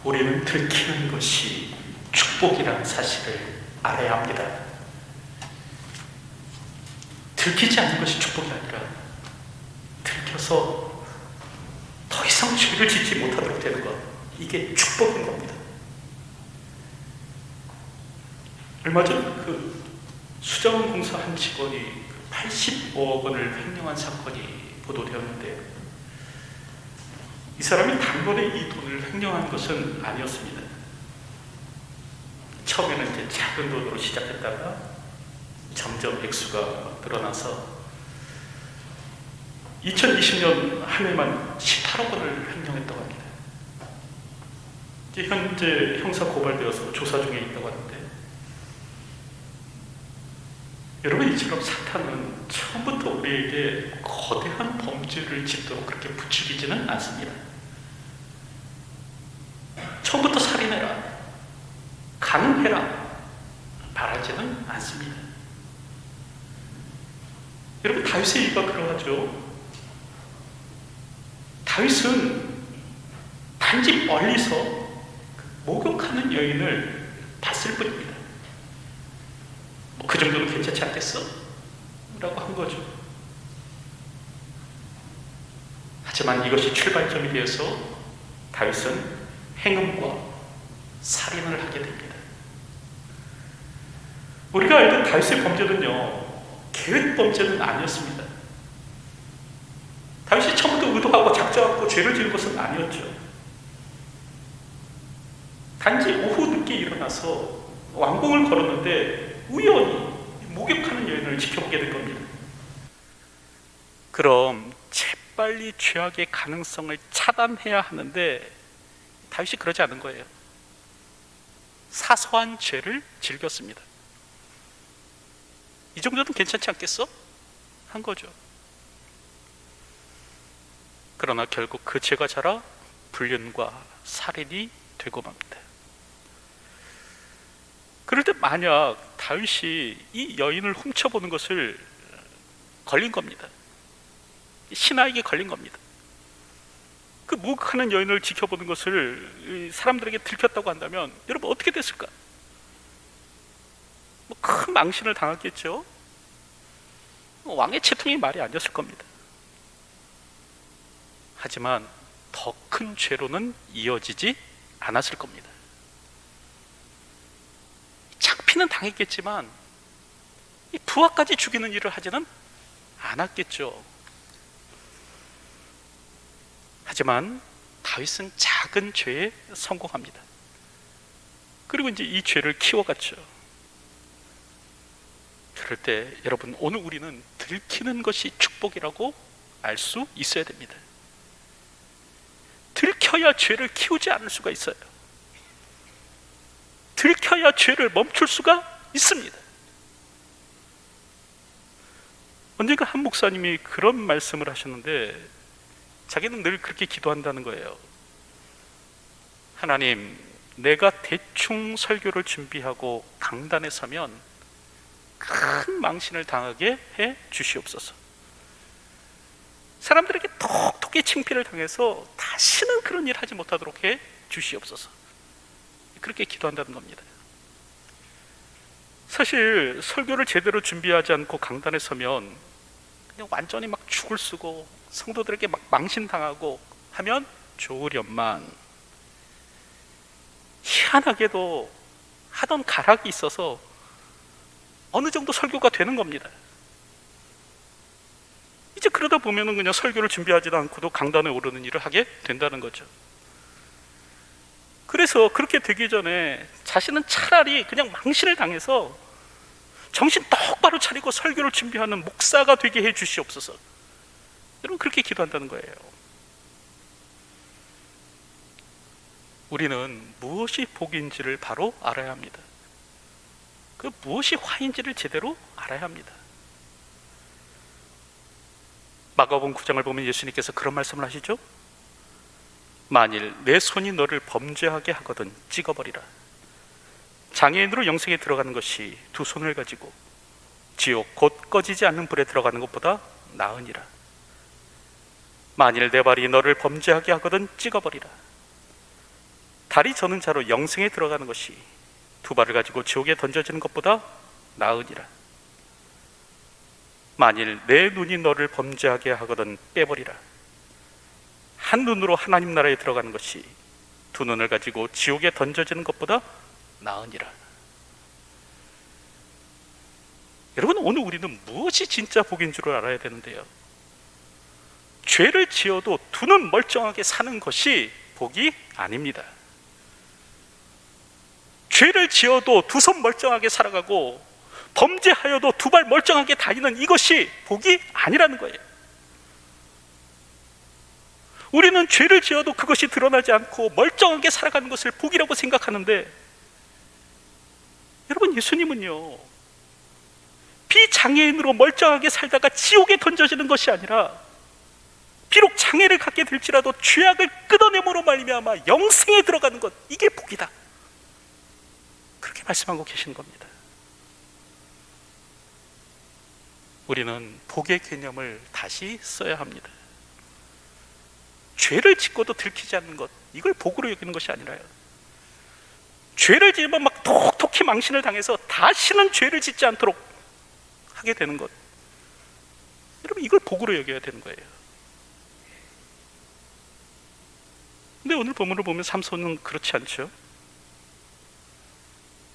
우리는 들키는 것이 축복이라는 사실을 알아야 합니다. 들키지 않는 것이 축복이 아니라 들켜서 더 이상 죄를 짓지 못하도록 되는 것, 이게 축복인 겁니다. 얼마 전 수자원공사 한 직원이 85억 원을 횡령한 사건이 보도되었는데, 이 사람이 단번에 이 돈을 횡령한 것은 아니었습니다. 처음에는 이제 작은 돈으로 시작했다가 점점 액수가 늘어나서 2020년 한 해만 18억 원을 횡령했다고 합니다. 이제 현재 형사 고발되어서 조사 중에 있다고 하는데, 여러분, 이처럼 사탄은 처음부터 우리에게 거대한 범죄를 짓도록 그렇게 부추기지는 않습니다. 처음부터 살인해라, 가늠해라 바라지는 않습니다. 여러분, 다윗의 이유가 그러하죠. 다윗은 단지 멀리서 목욕하는 여인을 봤을 뿐입니다. 그 정도는 괜찮지 않겠어? 라고 한 거죠. 하지만 이것이 출발점이 되어서 다윗은 행음과 살인을 하게 됩니다. 우리가 알던 다윗의 범죄는요, 계획 범죄는 아니었습니다. 다윗이 처음부터 의도하고 작정하고 죄를 지은 것은 아니었죠. 단지 오후 늦게 일어나서 왕궁을 걸었는데 우연히 목욕하는 여인을 지켜보게 된 겁니다. 그럼 재빨리 죄악의 가능성을 차단해야 하는데 다윗이 그러지 않은 거예요. 사소한 죄를 즐겼습니다. 이 정도는 괜찮지 않겠어? 한 거죠. 그러나 결국 그 죄가 자라 불륜과 살인이 되고 맙니다. 그럴 때 만약 다윗이 이 여인을 훔쳐보는 것을 걸린 겁니다. 신하에게 걸린 겁니다. 그 목욕하는 여인을 지켜보는 것을 사람들에게 들켰다고 한다면 여러분 어떻게 됐을까? 큰 망신을 당했겠죠. 왕의 채통이 말이 아니었을 겁니다. 하지만 더 큰 죄로는 이어지지 않았을 겁니다. 창피는 당했겠지만 이 부하까지 죽이는 일을 하지는 않았겠죠. 하지만 다윗은 작은 죄에 성공합니다. 그리고 이제 이 죄를 키워갔죠. 그럴 때 여러분, 오늘 우리는 들키는 것이 축복이라고 알 수 있어야 됩니다. 들켜야 죄를 키우지 않을 수가 있어요. 들켜야 죄를 멈출 수가 있습니다. 언젠가 한 목사님이 그런 말씀을 하셨는데, 자기는 늘 그렇게 기도한다는 거예요. 하나님, 내가 대충 설교를 준비하고 강단에 서면 큰 망신을 당하게 해 주시옵소서. 사람들에게 톡톡히 창피를 당해서 다시는 그런 일 하지 못하도록 해 주시옵소서. 그렇게 기도한다는 겁니다. 사실 설교를 제대로 준비하지 않고 강단에 서면 그냥 완전히 막 죽을 쓰고 성도들에게 막 망신당하고 하면 좋으련만, 희한하게도 하던 가락이 있어서 어느 정도 설교가 되는 겁니다. 이제 그러다 보면은 그냥 설교를 준비하지도 않고도 강단에 오르는 일을 하게 된다는 거죠. 그래서 그렇게 되기 전에 자신은 차라리 그냥 망신을 당해서 정신 똑바로 차리고 설교를 준비하는 목사가 되게 해 주시옵소서. 여러분, 그렇게 기도한다는 거예요. 우리는 무엇이 복인지를 바로 알아야 합니다. 그 무엇이 화인지를 제대로 알아야 합니다. 마가복음 9장을 보면 예수님께서 그런 말씀을 하시죠. 만일 내 손이 너를 범죄하게 하거든 찍어버리라. 장애인으로 영생에 들어가는 것이 두 손을 가지고 지옥 곧 꺼지지 않는 불에 들어가는 것보다 나으니라. 만일 내 발이 너를 범죄하게 하거든 찍어버리라. 다리 저는 자로 영생에 들어가는 것이 두 발을 가지고 지옥에 던져지는 것보다 나으니라. 만일 내 눈이 너를 범죄하게 하거든 빼버리라. 한 눈으로 하나님 나라에 들어가는 것이 두 눈을 가지고 지옥에 던져지는 것보다 나으니라. 여러분, 오늘 우리는 무엇이 진짜 복인 줄 알아야 되는데요, 죄를 지어도 두 눈 멀쩡하게 사는 것이 복이 아닙니다. 죄를 지어도 두 손 멀쩡하게 살아가고 범죄하여도 두 발 멀쩡하게 다니는 이것이 복이 아니라는 거예요. 우리는 죄를 지어도 그것이 드러나지 않고 멀쩡하게 살아가는 것을 복이라고 생각하는데, 여러분, 예수님은요, 비장애인으로 멀쩡하게 살다가 지옥에 던져지는 것이 아니라 비록 장애를 갖게 될지라도 죄악을 끊어내므로 말미암아 영생에 들어가는 것, 이게 복이다, 그렇게 말씀하고 계시는 겁니다. 우리는 복의 개념을 다시 써야 합니다. 죄를 짓고도 들키지 않는 것, 이걸 복으로 여기는 것이 아니라요, 죄를 지으면 막 톡톡히 망신을 당해서 다시는 죄를 짓지 않도록 하게 되는 것, 여러분, 이걸 복으로 여겨야 되는 거예요. 근데 오늘 본문을 보면 삼손은 그렇지 않죠.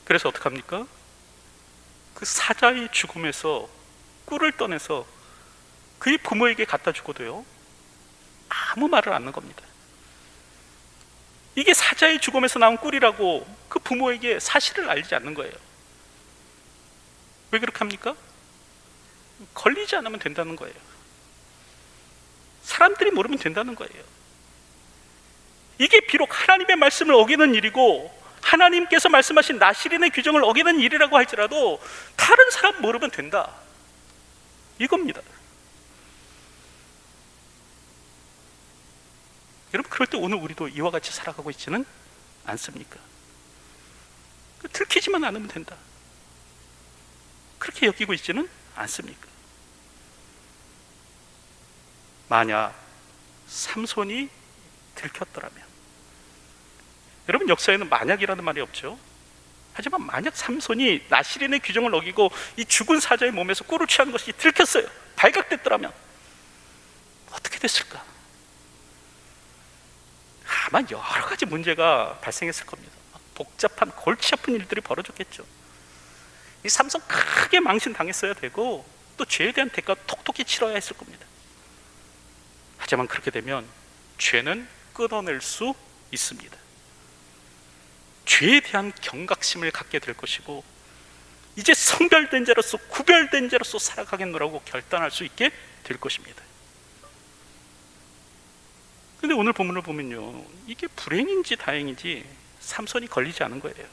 그래서 어떡합니까? 그 사자의 죽음에서 꿀을 떠내서 그의 부모에게 갖다 주고도요, 아무 말을 안 하는 겁니다. 이게 사자의 죽음에서 나온 꿀이라고 그 부모에게 사실을 알리지 않는 거예요. 왜 그렇게 합니까? 걸리지 않으면 된다는 거예요. 사람들이 모르면 된다는 거예요. 이게 비록 하나님의 말씀을 어기는 일이고 하나님께서 말씀하신 나시린의 규정을 어기는 일이라고 할지라도 다른 사람 모르면 된다, 이겁니다. 여러분, 그럴 때 오늘 우리도 이와 같이 살아가고 있지는 않습니까? 들키지만 않으면 된다, 그렇게 여기고 있지는 않습니까? 만약 삼손이 들켰더라면, 여러분, 역사에는 만약이라는 말이 없죠. 하지만 만약 삼손이 나시린의 규정을 어기고 이 죽은 사자의 몸에서 꿀을 취하는 것이 들켰어요, 발각됐더라면 어떻게 됐을까? 아마 여러 가지 문제가 발생했을 겁니다. 복잡한 골치 아픈 일들이 벌어졌겠죠. 이 삼손 크게 망신 당했어야 되고 또 죄에 대한 대가 톡톡히 치러야 했을 겁니다. 하지만 그렇게 되면 죄는 끊어낼 수 있습니다. 죄에 대한 경각심을 갖게 될 것이고 이제 성별된 자로서, 구별된 자로서 살아가겠노라고 결단할 수 있게 될 것입니다. 근데 오늘 본문을 보면요, 이게 불행인지 다행인지 삼손이 걸리지 않은 거예요.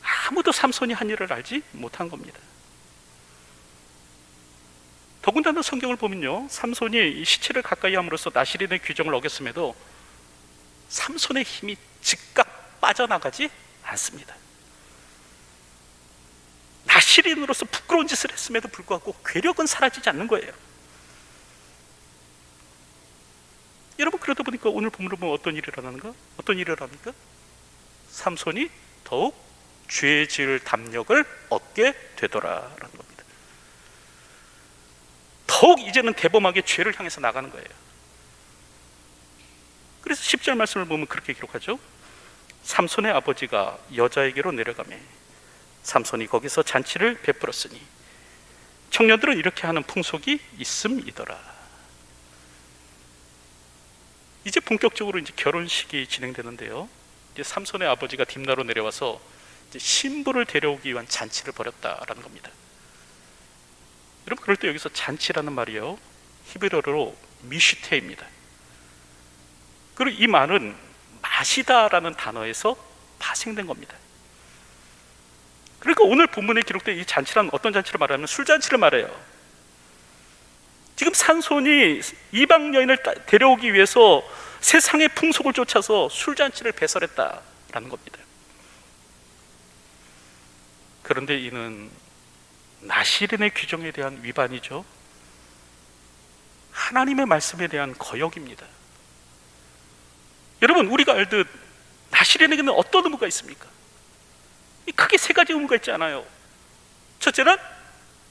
아무도 삼손이 한 일을 알지 못한 겁니다. 더군다나 성경을 보면요, 삼손이 이 시체를 가까이 함으로써 나시린의 규정을 어겼음에도 삼손의 힘이 즉각 빠져나가지 않습니다. 나시린으로서 부끄러운 짓을 했음에도 불구하고 괴력은 사라지지 않는 거예요. 여러분, 그러다 보니까 오늘 본문을 보면 어떤 일이 일어나는가? 어떤 일을 합니까? 삼손이 더욱 죄 지을 담력을 얻게 되더라라는 겁니다. 더욱 이제는 대범하게 죄를 향해서 나가는 거예요. 그래서 10절 말씀을 보면 그렇게 기록하죠. 삼손의 아버지가 여자에게로 내려가매 삼손이 거기서 잔치를 베풀었으니 청년들은 이렇게 하는 풍속이 있음이더라. 이제 본격적으로 이제 결혼식이 진행되는데요, 이제 삼손의 아버지가 딥나로 내려와서 이제 신부를 데려오기 위한 잔치를 벌였다라는 겁니다. 여러분, 그럴 때 여기서 잔치라는 말이요, 히브리어로 미슈테입니다. 그리고 이 말은 마시다라는 단어에서 파생된 겁니다. 그러니까 오늘 본문에 기록된 이 잔치란 어떤 잔치를 말하면 술잔치를 말해요. 지금 삼손이 이방 여인을 데려오기 위해서 세상의 풍속을 쫓아서 술잔치를 배설했다라는 겁니다. 그런데 이는 나시린의 규정에 대한 위반이죠. 하나님의 말씀에 대한 거역입니다. 여러분, 우리가 알듯 나시린에게는 어떤 의무가 있습니까? 크게 세 가지 의무가 있지 않아요? 첫째는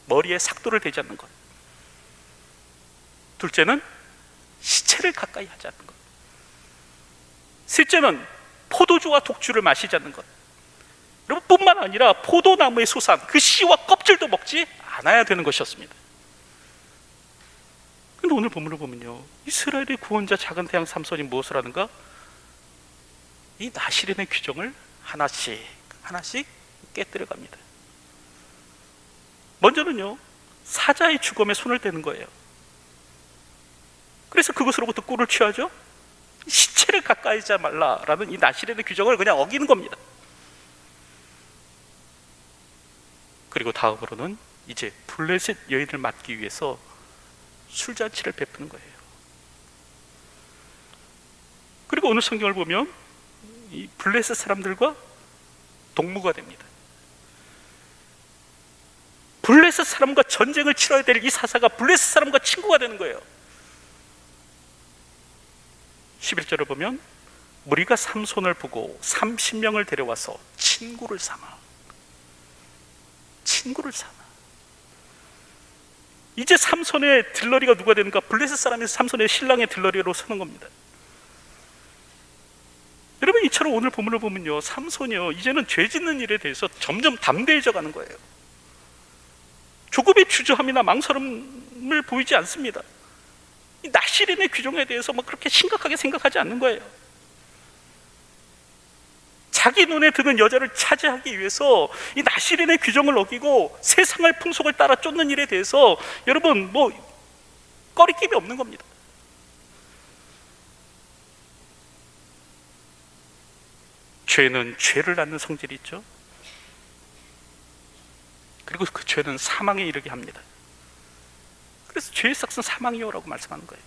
머리에 삭도를 대지 않는 것, 둘째는 시체를 가까이 하지 않는 것, 셋째는 포도주와 독주를 마시지 않는 것. 여러분, 뿐만 아니라 포도나무의 소산, 그 씨와 껍질도 먹지 않아야 되는 것이었습니다. 그런데 오늘 본문을 보면요, 이스라엘의 구원자 작은 태양 삼손이 무엇을 하는가? 이 나시린의 규정을 하나씩 깨뜨려 갑니다. 먼저는요, 사자의 주검에 손을 대는 거예요. 그래서 그것으로부터 꿀을 취하죠. 시체를 가까이 하지 말라라는 이 나시린의 규정을 그냥 어기는 겁니다. 그리고 다음으로는 이제 블레셋 여인을 맞기 위해서 술잔치를 베푸는 거예요. 그리고 오늘 성경을 보면 이 블레셋 사람들과 동무가 됩니다. 블레셋 사람과 전쟁을 치러야 될 이 사사가 블레셋 사람과 친구가 되는 거예요. 11절을 보면 무리가 삼손을 보고 30명을 데려와서 친구를 삼아. 이제 삼손의 들러리가 누가 되는가? 블레셋 사람이 삼손의 신랑의 들러리로 서는 겁니다. 여러분, 이처럼 오늘 본문을 보면요, 삼손이요, 이제는 죄 짓는 일에 대해서 점점 담대해져 가는 거예요. 조금의 주저함이나 망설임을 보이지 않습니다. 이 나시린의 규정에 대해서 그렇게 심각하게 생각하지 않는 거예요. 자기 눈에 드는 여자를 차지하기 위해서 이 나시린의 규정을 어기고 세상의 풍속을 따라 쫓는 일에 대해서 여러분, 꺼리낌이 없는 겁니다. 죄는 죄를 낳는 성질이 있죠. 그리고 그 죄는 사망에 이르게 합니다. 그래서 죄의 삭은 사망이요라고 말씀하는 거예요.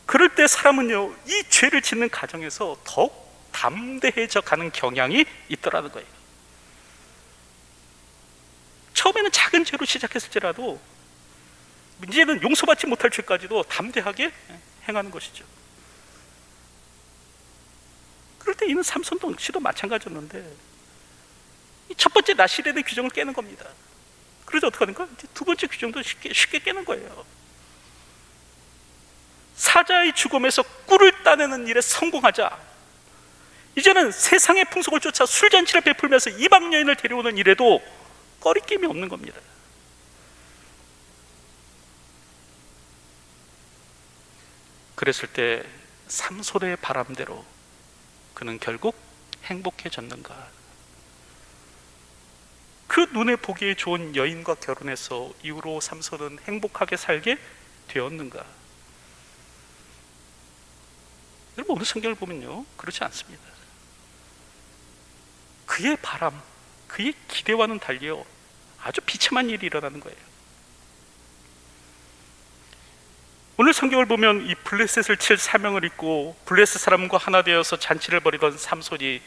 그럴 때 사람은요, 이 죄를 짓는 가정에서 더욱 담대해져 가는 경향이 있더라는 거예요. 처음에는 작은 죄로 시작했을지라도 이제는 용서받지 못할 죄까지도 담대하게 행하는 것이죠. 그럴 때 이는 삼손 씨도 마찬가지였는데 첫 번째 나시린의 규정을 깨는 겁니다. 그래서 어떻게 하는가? 이제 두 번째 규정도 쉽게 깨는 거예요. 사자의 주검에서 꿀을 따내는 일에 성공하자 이제는 세상의 풍속을 쫓아 술잔치를 베풀면서 이방 여인을 데려오는 일에도 꺼리낌이 없는 겁니다. 그랬을 때 삼손의 바람대로 그는 결국 행복해졌는가? 그 눈에 보기에 좋은 여인과 결혼해서 이후로 삼손은 행복하게 살게 되었는가? 여러분, 오늘 성경을 보면요, 그렇지 않습니다. 그의 바람, 그의 기대와는 달리요, 아주 비참한 일이 일어나는 거예요. 오늘 성경을 보면 이 블레셋을 칠 사명을 입고 블레셋 사람과 하나 되어서 잔치를 벌이던 삼손이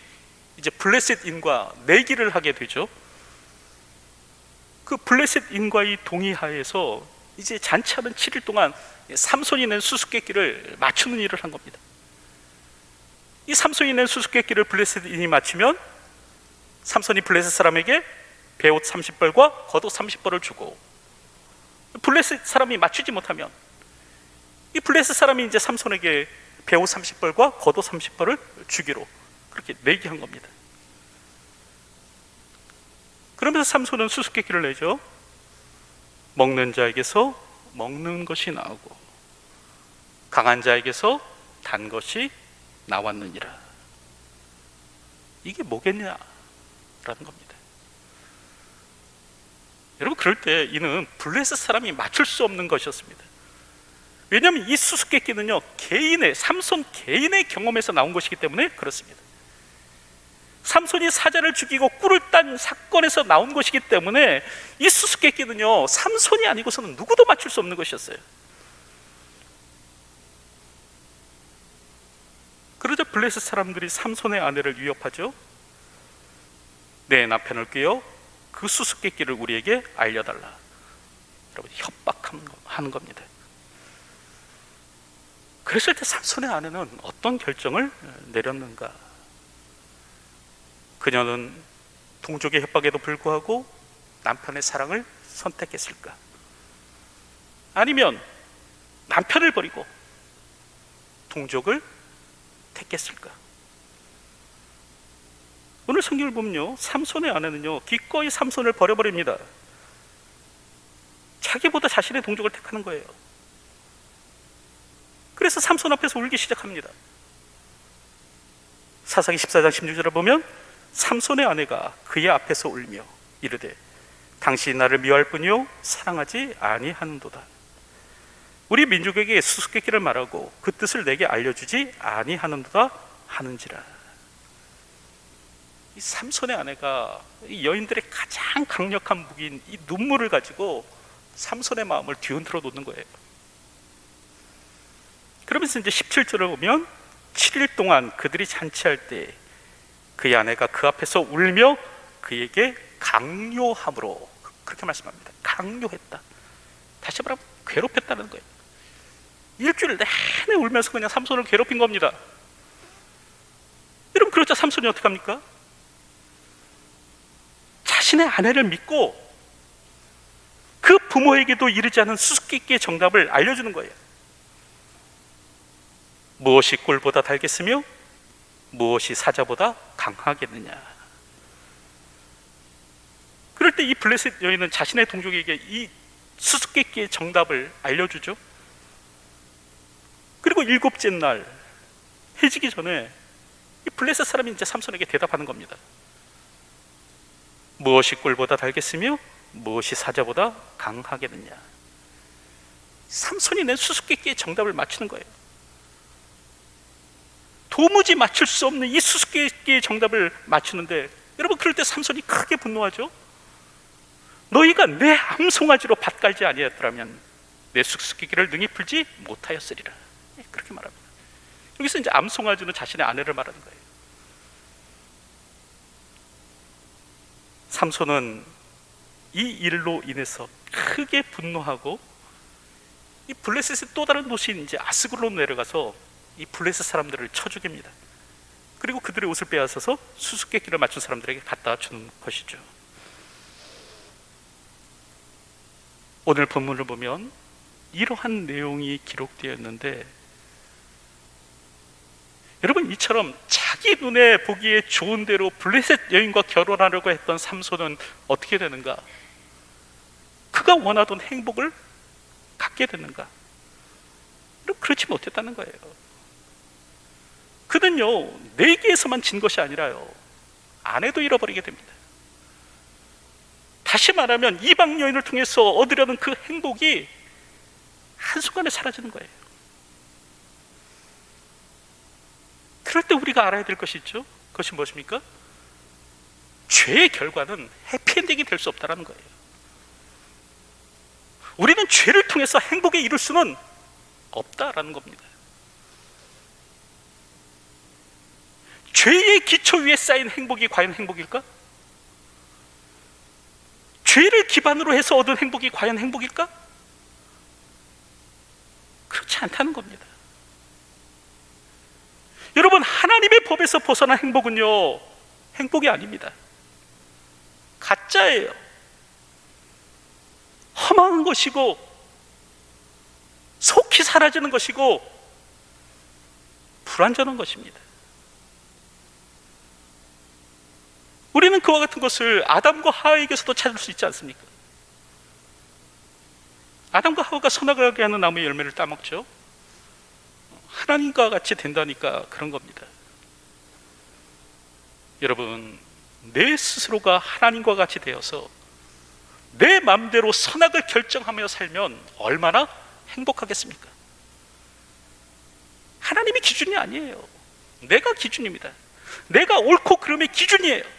이제 블레셋인과 내기를 하게 되죠. 그 블레셋인과의 동의하에서 이제 잔치하는 7일 동안 삼손이 낸 수수께끼를 맞추는 일을 한 겁니다. 이 삼손이 낸 수수께끼를 블레셋인이 맞추면 삼손이 블레셋 사람에게 베옷 30벌과 겉옷 30벌을 주고, 블레셋 사람이 맞추지 못하면 이 블레셋 사람이 이제 삼손에게 베옷 30벌과 겉옷 30벌을 주기로 그렇게 내기한 겁니다. 그러면서 삼손은 수수께끼를 내죠. 먹는 자에게서 먹는 것이 나오고 강한 자에게서 단 것이 나왔느니라. 이게 뭐겠냐라는 겁니다. 여러분, 그럴 때 이는 블레셋 사람이 맞출 수 없는 것이었습니다. 왜냐하면 이 수수께끼는요, 삼손 개인의 경험에서 나온 것이기 때문에 그렇습니다. 삼손이 사자를 죽이고 꿀을 딴 사건에서 나온 것이기 때문에 이 수수께끼는요, 삼손이 아니고서는 누구도 맞출 수 없는 것이었어요. 그러자 블레셋 사람들이 삼손의 아내를 위협하죠. 내 남편을 꾀어 그 수수께끼를 우리에게 알려달라. 여러분, 협박하는 겁니다. 그랬을 때 삼손의 아내는 어떤 결정을 내렸는가? 그녀는 동족의 협박에도 불구하고 남편의 사랑을 선택했을까? 아니면 남편을 버리고 동족을 택했을까? 오늘 성경을 보면요, 삼손의 아내는요 기꺼이 삼손을 버려버립니다. 자기보다 자신의 동족을 택하는 거예요. 그래서 삼손 앞에서 울기 시작합니다. 사사기 14장 16절을 보면 삼손의 아내가 그의 앞에서 울며 이르되 당신이 나를 미워할 뿐이요 사랑하지 아니하는도다. 우리 민족에게 수수께끼를 말하고 그 뜻을 내게 알려주지 아니하는도다 하는지라. 이 삼손의 아내가 이 여인들의 가장 강력한 무기인 이 눈물을 가지고 삼손의 마음을 뒤흔들어 놓는 거예요. 그러면서 이제 17절을 보면 7일 동안 그들이 잔치할 때 그의 아내가 그 앞에서 울며 그에게 강요함으로, 그렇게 말씀합니다. 강요했다. 다시 말하면 괴롭혔다는 거예요. 일주일 내내 울면서 그냥 삼손을 괴롭힌 겁니다. 여러분, 그렇자 삼손이 어떻게 합니까? 자신의 아내를 믿고 그 부모에게도 이르지 않은 수수께끼의 정답을 알려주는 거예요. 무엇이 꿀보다 달겠으며 무엇이 사자보다 강하겠느냐. 그럴 때 이 블레셋 여인은 자신의 동족에게 이 수수께끼의 정답을 알려주죠. 그리고 7째 날 해지기 전에 이 블레셋 사람이 이제 삼손에게 대답하는 겁니다. 무엇이 꿀보다 달겠으며 무엇이 사자보다 강하겠느냐. 삼손이 낸 수수께끼의 정답을 맞추는 거예요. 도무지 맞출 수 없는 이 수수께끼의 정답을 맞추는데, 여러분, 그럴 때 삼손이 크게 분노하죠. 너희가 내 암송아지로 밭갈지 아니었더라면 내 수수께끼를 능히 풀지 못하였으리라. 그렇게 말합니다. 여기서 이제 암송아지는 자신의 아내를 말하는 거예요. 삼손은 이 일로 인해서 크게 분노하고 이 블레셋의 또 다른 도시인 이제 아스글로 내려가서 이 블레셋 사람들을 쳐 죽입니다. 그리고 그들의 옷을 빼앗아서 수수께끼를 맞춘 사람들에게 갖다 주는 것이죠. 오늘 본문을 보면 이러한 내용이 기록되어 있는데, 여러분, 이처럼 자기 눈에 보기에 좋은 대로 블레셋 여인과 결혼하려고 했던 삼손은 어떻게 되는가? 그가 원하던 행복을 갖게 되는가? 그렇지 못했다는 거예요. 그는요, 내게에서만 진 것이 아니라요, 아내도 잃어버리게 됩니다. 다시 말하면 이방 여인을 통해서 얻으려는 그 행복이 한순간에 사라지는 거예요. 그럴 때 우리가 알아야 될 것이 있죠. 그것이 무엇입니까? 죄의 결과는 해피엔딩이 될 수 없다는 거예요. 우리는 죄를 통해서 행복에 이룰 수는 없다라는 겁니다. 죄의 기초 위에 쌓인 행복이 과연 행복일까? 죄를 기반으로 해서 얻은 행복이 과연 행복일까? 그렇지 않다는 겁니다. 여러분, 하나님의 법에서 벗어난 행복은요, 행복이 아닙니다. 가짜예요. 험한 것이고 속히 사라지는 것이고 불완전한 것입니다. 우리는 그와 같은 것을 아담과 하와에게서도 찾을 수 있지 않습니까? 아담과 하와가 선악을 알게 하는 나무의 열매를 따먹죠. 하나님과 같이 된다니까 그런 겁니다. 여러분, 내 스스로가 하나님과 같이 되어서 내 마음대로 선악을 결정하며 살면 얼마나 행복하겠습니까? 하나님이 기준이 아니에요. 내가 기준입니다. 내가 옳고 그름의 기준이에요.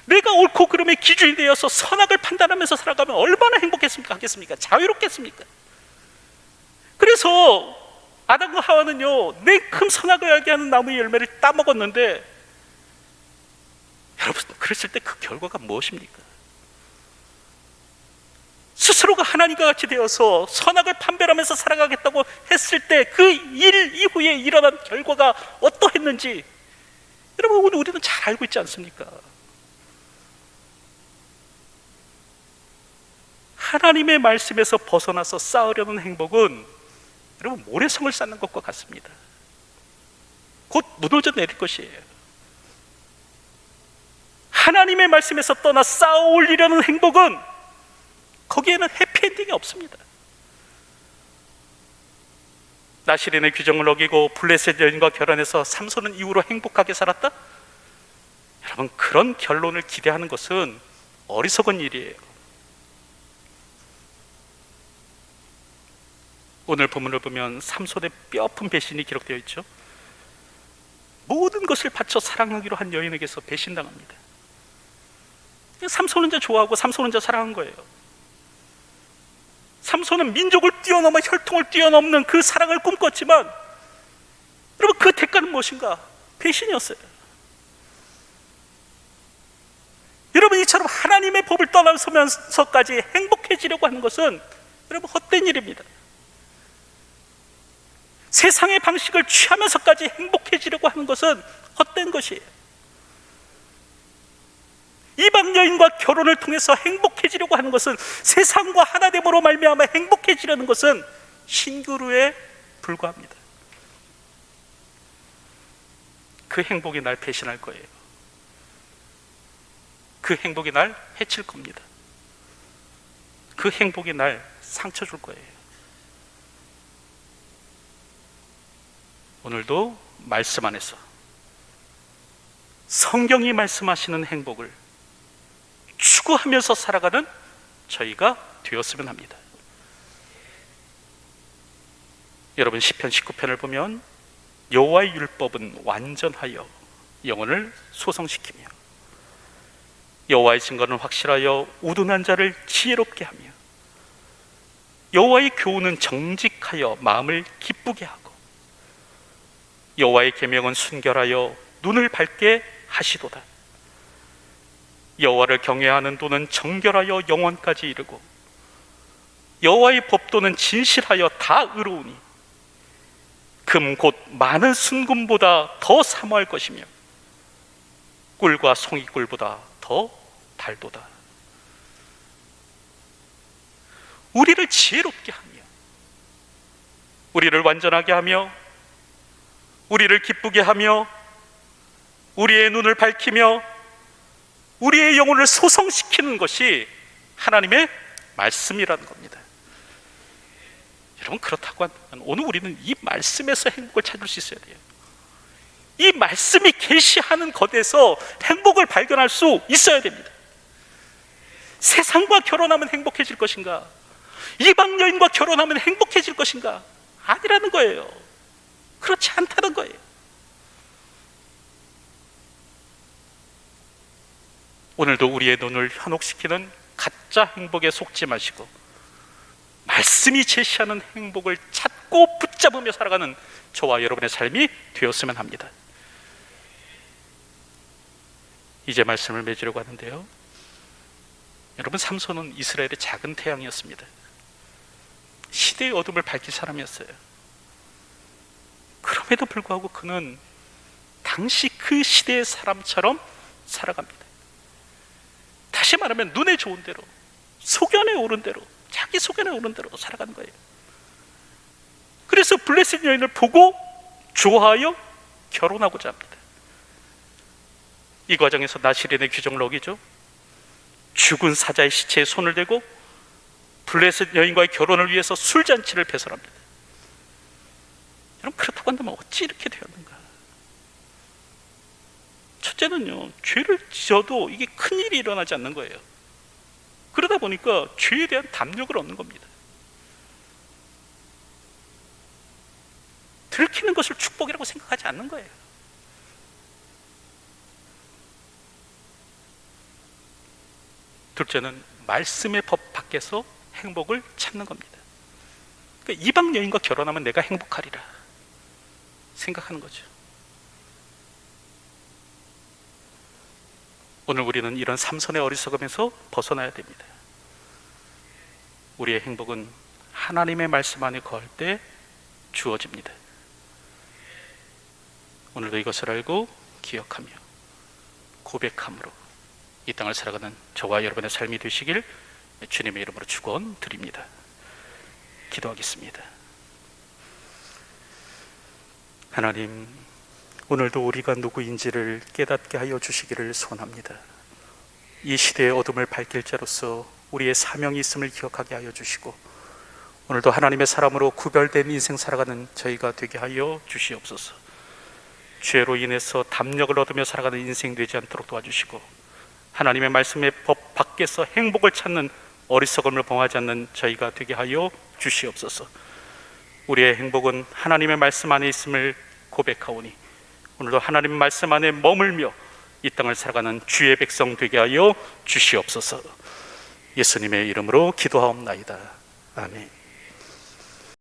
내가 옳고 그름의 기준이 되어서 선악을 판단하면서 살아가면 얼마나 행복하겠습니까? 자유롭겠습니까? 그래서 아담과 하와는요, 냉큼 선악을 알게 하는 나무의 열매를 따먹었는데, 여러분, 그랬을 때 그 결과가 무엇입니까? 스스로가 하나님과 같이 되어서 선악을 판별하면서 살아가겠다고 했을 때 그 일 이후에 일어난 결과가 어떠했는지 여러분 우리는 잘 알고 있지 않습니까? 하나님의 말씀에서 벗어나서 쌓으려는 행복은 여러분 모래성을 쌓는 것과 같습니다. 곧 무너져 내릴 것이에요. 하나님의 말씀에서 떠나 쌓아 올리려는 행복은 거기에는 해피엔딩이 없습니다. 나시린의 규정을 어기고 블레셋 여인과 결혼해서 삼손은 이후로 행복하게 살았다? 여러분 그런 결론을 기대하는 것은 어리석은 일이에요. 오늘 본문을 보면 삼손의 뼈아픈 배신이 기록되어 있죠. 모든 것을 바쳐 사랑하기로 한 여인에게서 배신당합니다. 삼손은 저 좋아하고 삼손은 저 사랑한 거예요. 삼손은 민족을 뛰어넘어 혈통을 뛰어넘는 그 사랑을 꿈꿨지만 여러분 그 대가는 무엇인가? 배신이었어요. 여러분 이처럼 하나님의 법을 떠나서면서까지 행복해지려고 하는 것은 여러분 헛된 일입니다. 세상의 방식을 취하면서까지 행복해지려고 하는 것은 헛된 것이에요. 이방 여인과 결혼을 통해서 행복해지려고 하는 것은, 세상과 하나됨으로 말미암아 행복해지려는 것은 신기루에 불과합니다. 그 행복이 날 배신할 거예요. 그 행복이 날 해칠 겁니다. 그 행복이 날 상처 줄 거예요. 오늘도 말씀 안에서 성경이 말씀하시는 행복을 추구하면서 살아가는 저희가 되었으면 합니다. 여러분 시편 19편을 보면 여호와의 율법은 완전하여 영혼을 소성시키며 여호와의 증거는 확실하여 우둔한 자를 지혜롭게 하며 여호와의 교훈은 정직하여 마음을 기쁘게 하고 여호와의 계명은 순결하여 눈을 밝게 하시도다. 여호와를 경외하는 도는 정결하여 영원까지 이르고 여호와의 법도는 진실하여 다 의로우니 금 곧 많은 순금보다 더 사모할 것이며 꿀과 송이꿀보다 더 달도다. 우리를 지혜롭게 하며 우리를 완전하게 하며 우리를 기쁘게 하며 우리의 눈을 밝히며 우리의 영혼을 소성시키는 것이 하나님의 말씀이라는 겁니다. 여러분 그렇다고 한다면 오늘 우리는 이 말씀에서 행복을 찾을 수 있어야 돼요. 이 말씀이 계시하는 것에서 행복을 발견할 수 있어야 됩니다. 세상과 결혼하면 행복해질 것인가? 이방 여인과 결혼하면 행복해질 것인가? 아니라는 거예요. 그렇지 않다는 거예요. 오늘도 우리의 눈을 현혹시키는 가짜 행복에 속지 마시고 말씀이 제시하는 행복을 찾고 붙잡으며 살아가는 저와 여러분의 삶이 되었으면 합니다. 이제 말씀을 맺으려고 하는데요, 여러분 삼손은 이스라엘의 작은 태양이었습니다. 시대의 어둠을 밝힐 사람이었어요. 그럼에도 불구하고 그는 당시 그 시대의 사람처럼 살아갑니다. 다시 말하면 눈에 좋은 대로, 소견에 오른 대로, 자기 소견에 오른 대로 살아가는 거예요. 그래서 블레셋 여인을 보고 좋아하여 결혼하고자 합니다. 이 과정에서 나시린의 규정을 어기죠. 죽은 사자의 시체에 손을 대고 블레셋 여인과의 결혼을 위해서 술잔치를 배설합니다. 여러분 그렇다고 한다면 어찌 이렇게 되었는가? 첫째는요, 죄를 지어도 이게 큰일이 일어나지 않는 거예요. 그러다 보니까 죄에 대한 담력을 얻는 겁니다. 들키는 것을 축복이라고 생각하지 않는 거예요. 둘째는 말씀의 법 밖에서 행복을 찾는 겁니다. 그러니까 이방 여인과 결혼하면 내가 행복하리라 생각하는 거죠. 오늘 우리는 이런 삼손의 어리석음에서 벗어나야 됩니다. 우리의 행복은 하나님의 말씀 안에 거할 때 주어집니다. 오늘도 이것을 알고 기억하며 고백함으로 이 땅을 살아가는 저와 여러분의 삶이 되시길 주님의 이름으로 축원드립니다. 기도하겠습니다. 하나님, 오늘도 우리가 누구인지를 깨닫게 하여 주시기를 소원합니다. 이 시대의 어둠을 밝힐 자로서 우리의 사명이 있음을 기억하게 하여 주시고, 오늘도 하나님의 사람으로 구별된 인생 살아가는 저희가 되게 하여 주시옵소서. 죄로 인해서 담력을 얻으며 살아가는 인생 되지 않도록 도와주시고, 하나님의 말씀의 법 밖에서 행복을 찾는 어리석음을 범하지 않는 저희가 되게 하여 주시옵소서. 우리의 행복은 하나님의 말씀 안에 있음을 고백하오니 오늘도 하나님의 말씀 안에 머물며 이 땅을 살아가는 주의 백성 되게 하여 주시옵소서. 예수님의 이름으로 기도하옵나이다. 아멘.